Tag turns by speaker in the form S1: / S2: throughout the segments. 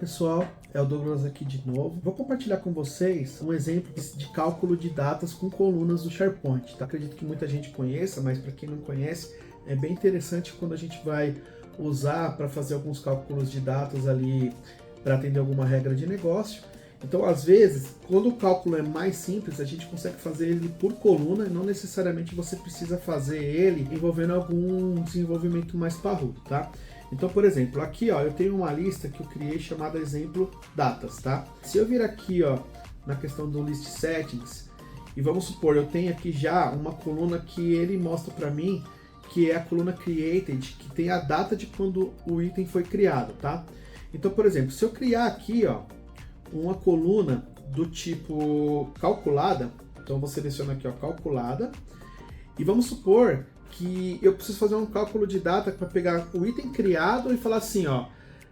S1: pessoal, é o Douglas aqui de novo. Vou compartilhar com vocês um exemplo de cálculo de datas com colunas do SharePoint, tá? Acredito que muita gente conheça, mas para quem não conhece, é bem interessante quando a gente vai usar para fazer alguns cálculos de datas ali para atender alguma regra de negócio. Então, às vezes, quando o cálculo é mais simples, a gente consegue fazer ele por coluna, e não necessariamente você precisa fazer ele envolvendo algum desenvolvimento mais parrudo, tá? Então, por exemplo, aqui ó, eu tenho uma lista que eu criei chamada exemplo datas, tá? Se eu vir aqui ó, na questão do list settings, e vamos supor, eu tenho aqui já uma coluna que ele mostra para mim, que é a coluna created, que tem a data de quando o item foi criado, tá? Então, por exemplo, se eu criar aqui ó, uma coluna do tipo calculada, então eu vou selecionar aqui ó, calculada, e vamos supor que eu preciso fazer um cálculo de data para pegar o item criado e falar assim, ó,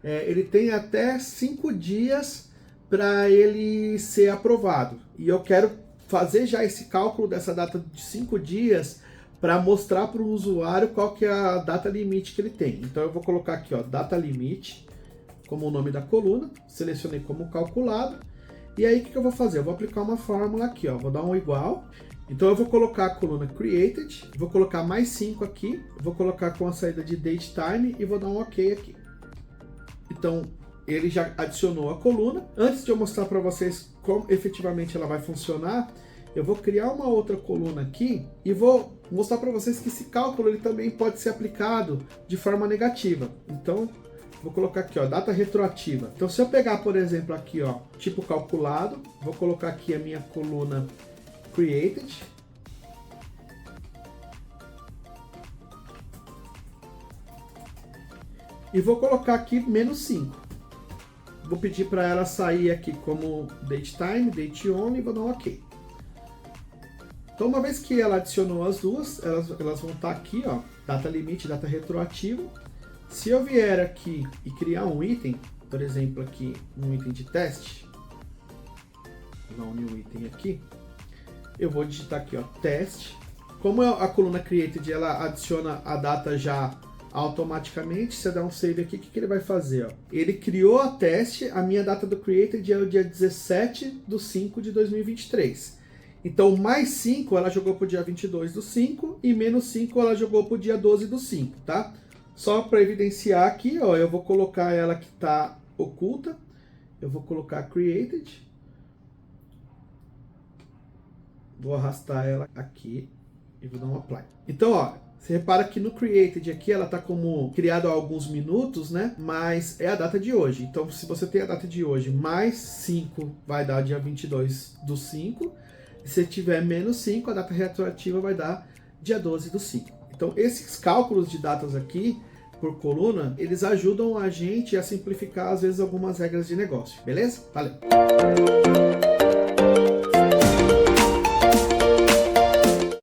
S1: ele tem até 5 dias para ele ser aprovado, e eu quero fazer já esse cálculo dessa data de 5 dias para mostrar para o usuário qual que é a data limite que ele tem. Então eu vou colocar aqui ó, data limite como o nome da coluna, selecionei como calculado, e aí o que eu vou fazer? Eu vou aplicar uma fórmula aqui, ó, vou dar um igual, então eu vou colocar a coluna created, vou colocar mais 5 aqui, vou colocar com a saída de date time e vou dar um ok aqui. Então ele já adicionou a coluna. Antes de eu mostrar para vocês como efetivamente ela vai funcionar, eu vou criar uma outra coluna aqui e vou mostrar para vocês que esse cálculo ele também pode ser aplicado de forma negativa. Então vou colocar aqui ó, data retroativa. Então se eu pegar por exemplo aqui ó, tipo calculado, vou colocar aqui a minha coluna created, e vou colocar aqui menos 5. Vou pedir para ela sair aqui como date time, date only, e vou dar um ok. Então uma vez que ela adicionou as duas, elas vão estar aqui ó, data limite, data retroativa. Se eu vier aqui e criar um item, por exemplo aqui um item de teste, vou dar um new item aqui, eu vou digitar aqui ó, teste. Como a coluna created ela adiciona a data já automaticamente, se eu der um save aqui, o que ele vai fazer? Ó? Ele criou a teste, a minha data do created é o dia 17/5/2023. Então mais 5 ela jogou para o dia 22/5 e menos 5 ela jogou para o dia 12/5, tá? Só para evidenciar aqui, ó, eu vou colocar ela que está oculta, eu vou colocar created, vou arrastar ela aqui e vou dar um apply. Então, ó, você repara que no created aqui ela está como criado há alguns minutos, né? Mas é a data de hoje. Então, se você tem a data de hoje mais 5, vai dar dia 22/5. Se tiver menos 5, a data retroativa vai dar dia 12/5. Então, esses cálculos de datas aqui, por coluna, eles ajudam a gente a simplificar, às vezes, algumas regras de negócio. Beleza? Valeu!